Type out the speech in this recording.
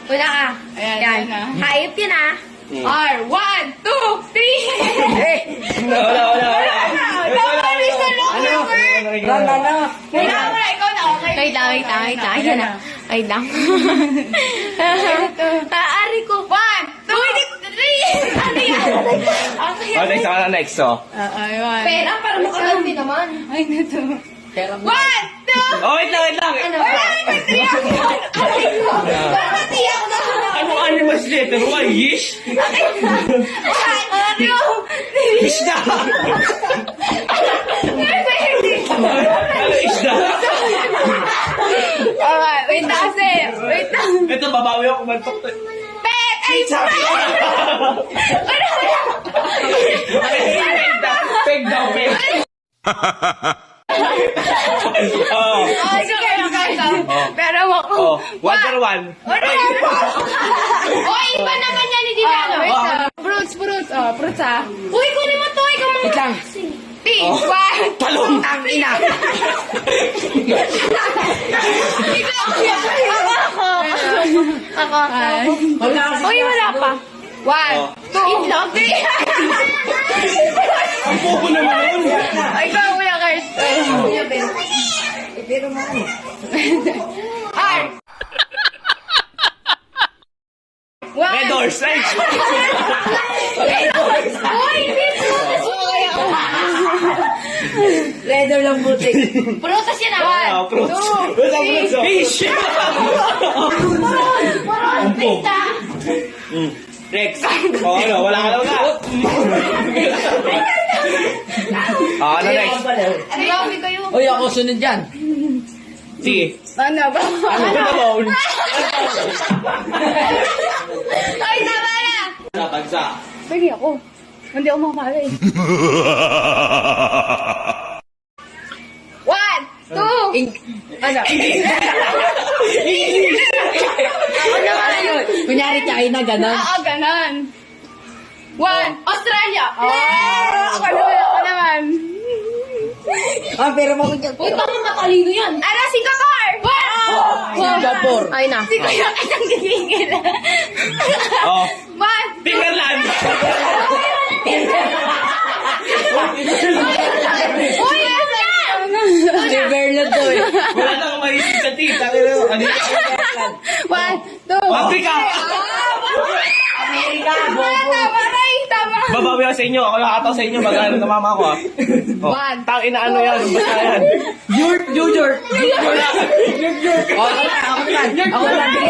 Una ka. Ayan, Yan. yan na. Hayop yun ah. R, 1, 2, 3. Wala. Ano? Ano? Kailangan mo na, ikaw na, okay? Wait lang. Ayan na. Wait lang. Ari ko. 1, 2, 3. Ano yan? Okay. Oh, next ako na next, oh. Ayun. Pera para makalandi naman. Ay, nato. 1, 2. Oh, wait lang. Ano? May 3 ako. Aray ko. Bakit iyak na? Ano animals letter? Why? Yish? 1, 2, 3. Isda! Ano isda? Okay, wait lang kasi. Wait lang. Ito, babawi ako kumantok. Pet! Ay, Peg daw, peg. Oh. Oh, sige, pero mo ko. Oh, 1 for 1. Oh, iba naman yan, hindi na. Wait lang. Fruits. Oh, fruits ah. Uy, kunin mo to. Ikaw mga. Wait lang. P, 1. Talong! Ang ina. Ako. Uy, wala pa. 1, 2, 3. Ang popo naman yun. Ay, ikaw, Kuya Kurt. R. Red horse, right? Uy, Leather lang butik. prutas yan ah. 1, 2, 3. Fish! Ang popo. Next. Oh, ano? Wala ka lang na. Oh, ano next? Ano yung kayo? Uy, ako sunod yan. Sige. Ano ba? Ano ba bone? Ay, tama na. Napagsa. Pwede ako. Hindi ako makapala eh. 1, 2. Ano? Ano nga yun? Kunyari China, gano'n. Oo, ganon. 1, Australia. Ako naman. Ah, pero mo dyan. Uy, tama matalino yan. Ano, Singapore. Singapore. Ay na. Si Kuya kitang gigigil. Oh. 1, Fingerland! Uy, ano na? Neverland to eh. Wala na akong maisip sa tita. 1, 2. Africa! Tama. Babawi ako sa inyo. Ako nakataw sa inyo. Mag-ano na mama ko, ah. Oh. One. Tangina ano yan. Basta yan. New York. Oh, ako naman. Ako naman.